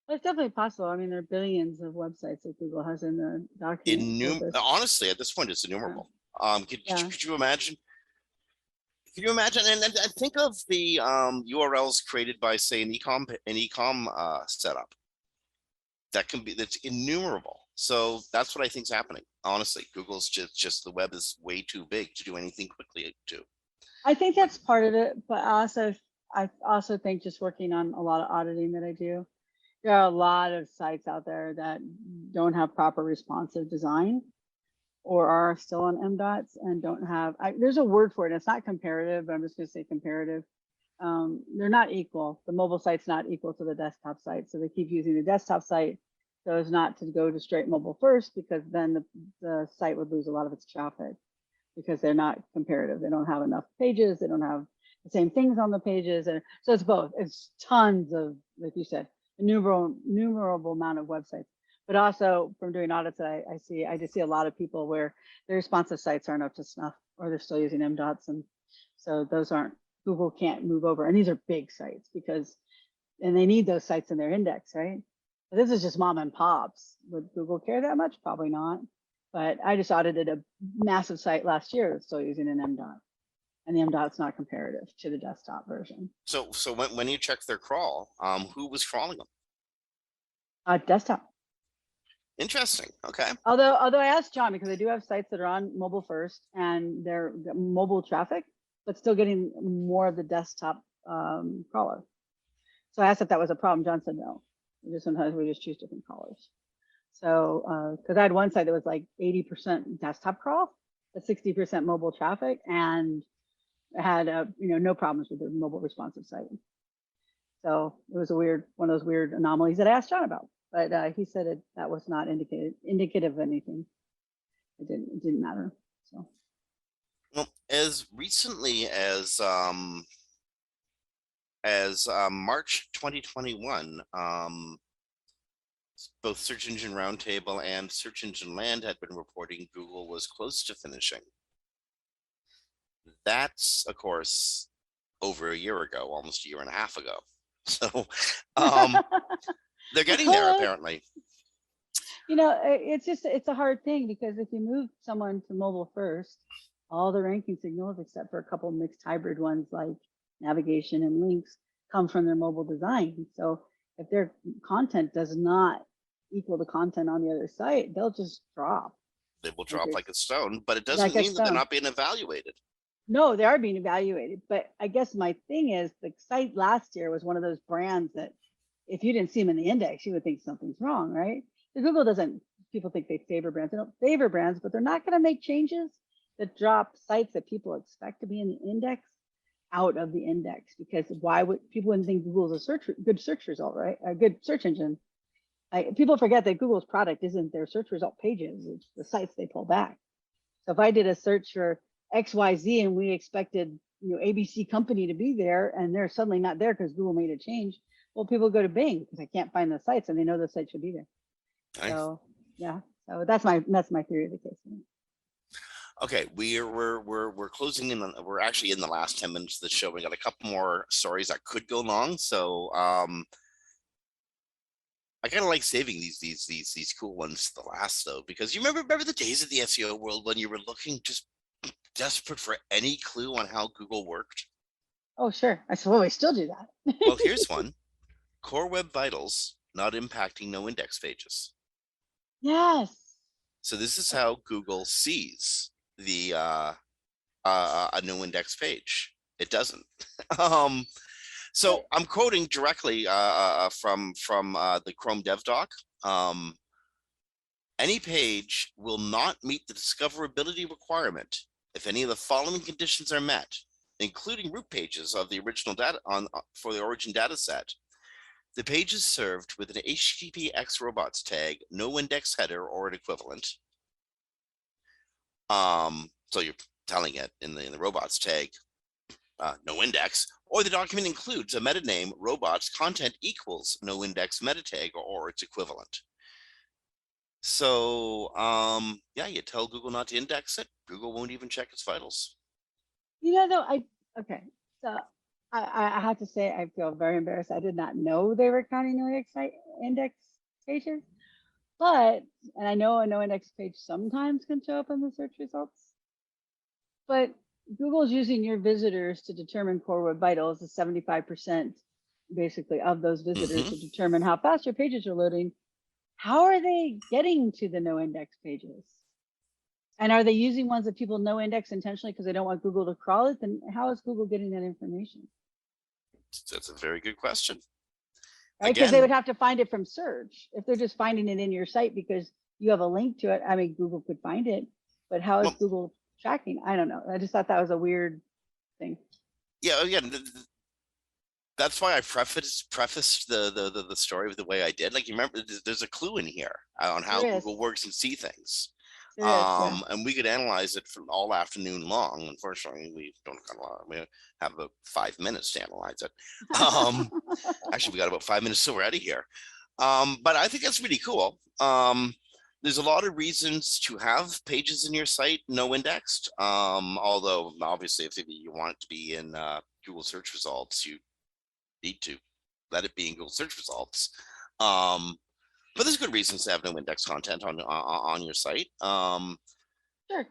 It's definitely possible. I mean, there are billions of websites that Google has in the document. Honestly, at this point, it's innumerable. Could you imagine? Can you imagine? And think of the URLs created by, say, an ecom setup. That's innumerable. So that's what I think is happening. Honestly, Google's just the web is way too big to do anything quickly to. I think that's part of it, but I also think, just working on a lot of auditing that I do, there are a lot of sites out there that don't have proper responsive design, or are still on MDOTs and don't have, there's a word for it. It's not comparative, but I'm just going to say comparative. They're not equal. The mobile site's not equal to the desktop site. So they keep using the desktop site so as not to go to straight mobile first, because then the site would lose a lot of its traffic because they're not comparative. They don't have enough pages. They don't have the same things on the pages. And so it's both. It's tons of, like you said, innumerable amount of websites. But also from doing audits, I just see a lot of people where their responsive sites aren't up to snuff, or they're still using MDOTs. And so those aren't, Google can't move over. And these are big sites and they need those sites in their index, right? But this is just mom and pops. Would Google care that much? Probably not. But I just audited a massive site last year that's still using an MDOT. And the MDOT's not comparative to the desktop version. So when you check their crawl, who was crawling them? Desktop. Interesting. Okay. Although I asked John, because I do have sites that are on mobile first and they're mobile traffic, but still getting more of the desktop crawler. So I asked if that was a problem. John said no. Sometimes we just choose different crawlers. So because I had one site that was like 80% desktop crawl, but 60% mobile traffic, and had no problems with the mobile responsive site. So it was one of those weird anomalies that I asked John about. But he said that was not indicative of anything. It didn't matter. So, well, as recently as March 2021, both Search Engine Roundtable and Search Engine Land had been reporting Google was close to finishing. That's, of course, over a year ago, almost a year and a half ago. So, they're getting there, apparently. It's a hard thing, because if you move someone to mobile first, all the ranking signals, except for a couple of mixed hybrid ones like navigation and links, come from their mobile design. So if their content does not equal the content on the other site, they'll just drop. They will drop like a stone, but it doesn't mean that they're not being evaluated. No, they are being evaluated. But I guess my thing is, the site last year was one of those brands that if you didn't see them in the index, you would think something's wrong, right? So Google doesn't, people think they favor brands. They don't favor brands, but they're not going to make changes that drop sites that people expect to be in the index out of the index, because why would people wouldn't think Google's a good search result, right? A good search engine. People forget that Google's product isn't their search result pages, it's the sites they pull back. So if I did a search for XYZ and we expected ABC company to be there, and they're suddenly not there because Google made a change, well, people go to Bing because I can't find the sites and they know the site should be there. Nice. So yeah, so that's my theory of the case. Okay, we're closing in. We're actually in the last 10 minutes of the show. We got a couple more stories that could go long, so I kind of like saving these cool ones to the last, though, because you remember the days of the SEO world when you were looking just desperate for any clue on how Google worked? Oh, sure. I said, well, we still do that. Well, here's one. Core Web Vitals not impacting no index pages. Yes. So this is how Google sees the a no index page. It doesn't. So I'm quoting directly from the Chrome Dev Doc. Any page will not meet the discoverability requirement if any of the following conditions are met, including root pages of the original data for the origin data set. The page is served with an HTTPX robots tag, no index header or an equivalent. So you're telling it in the robots tag, no index, or the document includes a meta name, robots content equals no index meta tag or its equivalent. So yeah, you tell Google not to index it. Google won't even check its vitals. Though okay. So I have to say I feel very embarrassed. I did not know they were counting no index pages, and I know a no index page sometimes can show up in the search results. But Google's using your visitors to determine core web vitals, the 75% basically of those visitors to determine how fast your pages are loading. How are they getting to the no index pages? And are they using ones that people no index intentionally because they don't want Google to crawl it? Then how is Google getting that information? That's a very good question. Right? Because they would have to find it from search. If they're just finding it in your site because you have a link to it, I mean, Google could find it, but how is Google tracking? I don't know. I just thought that was a weird thing. Yeah, again, that's why I prefaced the story with the way I did. Like, you remember, there's a clue in here on how Google works and see things. And we could analyze it for all afternoon long. Unfortunately, we don't we have about 5 minutes to analyze it. Actually, we got about 5 minutes, so we're out of here. But I think that's really cool. There's a lot of reasons to have pages in your site no indexed. Although obviously, if you want it to be in Google search results, you need to let it be in Google search results. But there's good reasons to have no index content on your site. Sure.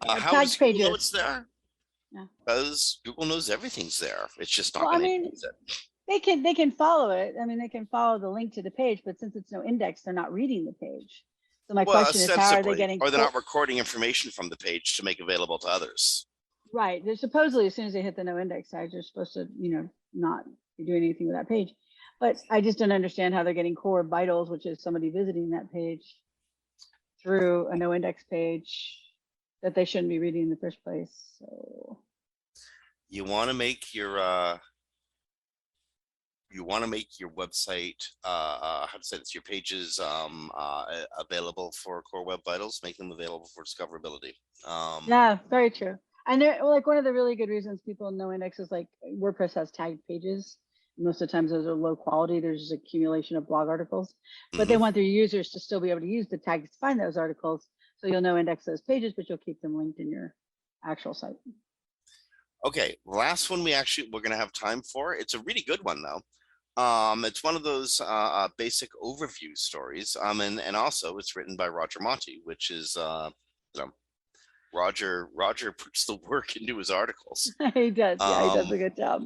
How does Google know it's there? Because Google knows everything's there. It's just not going to use it. They can follow it. I mean, they can follow the link to the page, but since it's no index, they're not reading the page. So my question is, how are they getting? Or they're not recording information from the page to make available to others. Right. They're supposedly, as soon as they hit the no index side, they're supposed to, not be doing anything with that page. But I just don't understand how they're getting core vitals, which is somebody visiting that page through a no index page that they shouldn't be reading in the first place. So you want to make your website how to say this, your pages available for core web vitals, make them available for discoverability. Yeah, very true. And they're like, one of the really good reasons people know index is like WordPress has tagged pages. Most of the times those are low quality. There's just accumulation of blog articles, but they want their users to still be able to use the tags to find those articles. So you'll no index those pages, but you'll keep them linked in your actual site. Okay, last one we're going to have time for. It's a really good one though. It's one of those basic overview stories. And also it's written by Roger Monti, which is Roger puts the work into his articles. He does. Yeah, he does a good job.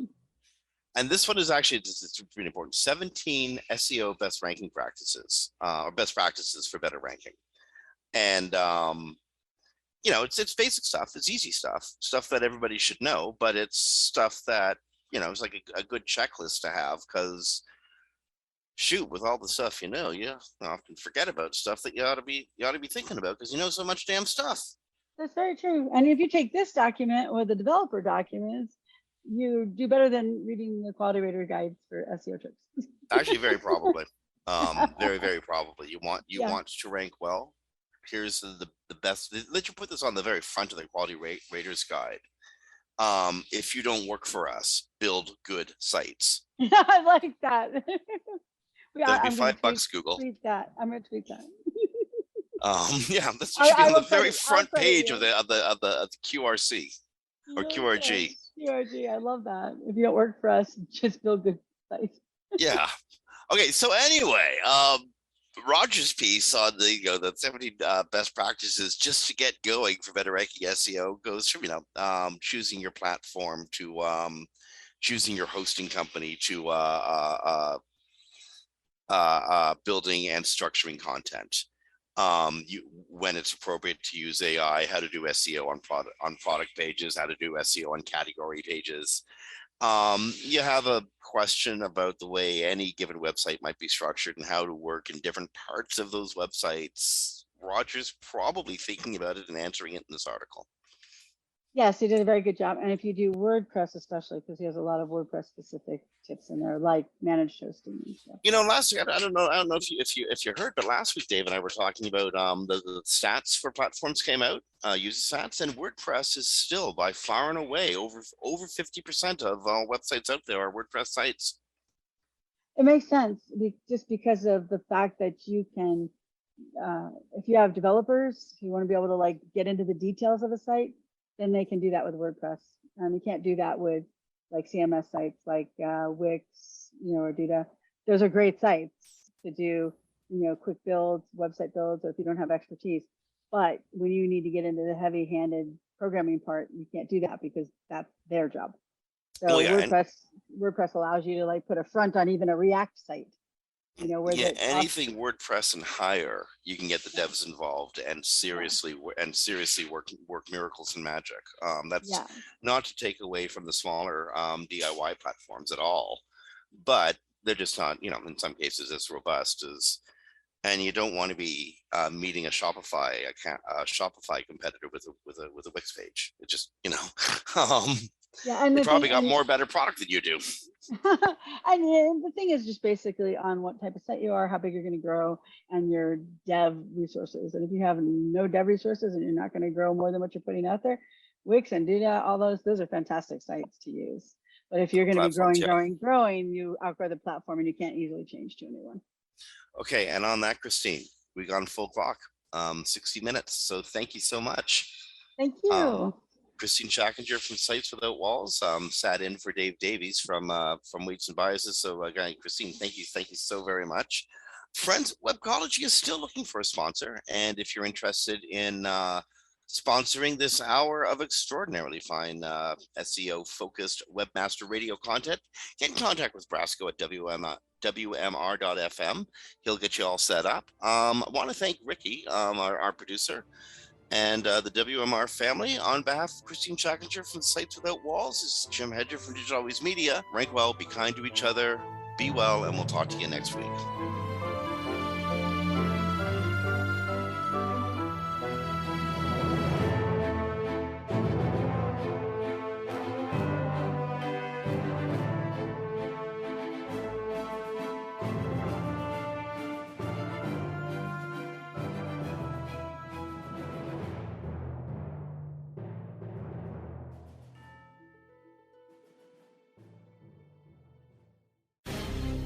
And this one is actually, it's really important. 17 SEO best ranking practices, or best practices for better ranking. And it's basic stuff. It's easy stuff that everybody should know, but it's stuff that, it's like a good checklist to have, because shoot, with all the stuff you often forget about stuff that you ought to be thinking about, because you know so much damn stuff. That's very true. And if you take this document or the developer documents, you do better than reading the quality rater guides for SEO tricks. Actually, very probably. Very, very probably. You want to rank well. Here's the best. Let you put this on the very front of the quality raters guide. If you don't work for us, build good sites. Yeah, I like that. That'd be $5, Google. Tweet that. I'm gonna tweet that. Yeah, this should be on the very front page of the QRC or QRG. QRG, I love that. If you don't work for us, just build good sites. Yeah. Okay. So anyway, Roger's piece on the 70 best practices just to get going for better ranking SEO goes from choosing your platform to choosing your hosting company to building and structuring content. When it's appropriate to use AI, how to do SEO on product pages, how to do SEO on category pages. You have a question about the way any given website might be structured and how to work in different parts of those websites. Roger's probably thinking about it and answering it in this article. Yes, he did a very good job. And if you do WordPress, especially, because he has a lot of WordPress specific tips in there, like managed hosting and stuff. Last week, I don't know if you heard, but last week Dave and I were talking about the stats for platforms came out, user stats, and WordPress is still by far and away over 50% of websites out there are WordPress sites. It makes sense just because of the fact that you can, if you have developers, if you want to be able to like get into the details of a site, then they can do that with WordPress. And you can't do that with like CMS sites like Wix, or Duda. Those are great sites to do, quick builds, website builds, or if you don't have expertise. But when you need to get into the heavy-handed programming part, you can't do that because that's their job. So WordPress allows you to like put a front on even a React site. Anything WordPress and higher, you can get the devs involved and seriously work miracles and magic. That's not to take away from the smaller DIY platforms at all, but they're just not, in some cases as robust as. And you don't want to be meeting a Shopify competitor with a Wix page. It just and they probably got more better product than you do. And the thing is just basically on what type of site you are, how big you're going to grow, and your dev resources. And if you have no dev resources and you're not going to grow more than what you're putting out there, Wix and Duda, all those are fantastic sites to use. But if you're going to be growing, you outgrow the platform and you can't easily change to a new one. Okay, and on that, Kristine, we got on full clock, 60 minutes. So thank you so much. Thank you. Kristine Shachinger from Sites Without Walls sat in for Dave Davies from Weights and Biases. So again, Kristine, thank you so very much. Friends, Webcology is still looking for a sponsor, and if you're interested in sponsoring this hour of extraordinarily fine SEO-focused webmaster radio content, get in contact with Brasco at WMR.fm. He'll get you all set up. I want to thank Ricky, our producer, and the WMR family. On behalf of Kristine Shachinger from Sites Without Walls, this is Jim Hedger from Digital Always Media. Rank well, be kind to each other, be well, and we'll talk to you next week.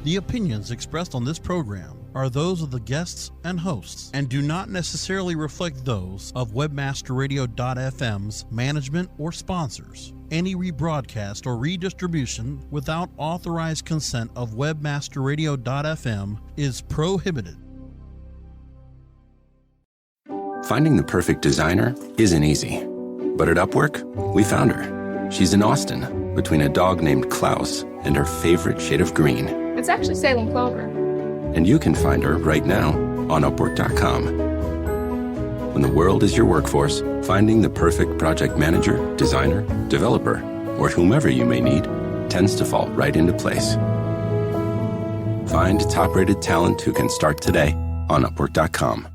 The opinions expressed on this program are those of the guests and hosts and do not necessarily reflect those of WebmasterRadio.fm's management or sponsors. Any rebroadcast or redistribution without authorized consent of WebmasterRadio.fm is prohibited. Finding the perfect designer isn't easy, but at Upwork, we found her. She's in Austin, between a dog named Klaus and her favorite shade of green. It's actually Salem Clover. And you can find her right now on Upwork.com. When the world is your workforce, finding the perfect project manager, designer, developer, or whomever you may need tends to fall right into place. Find top-rated talent who can start today on Upwork.com.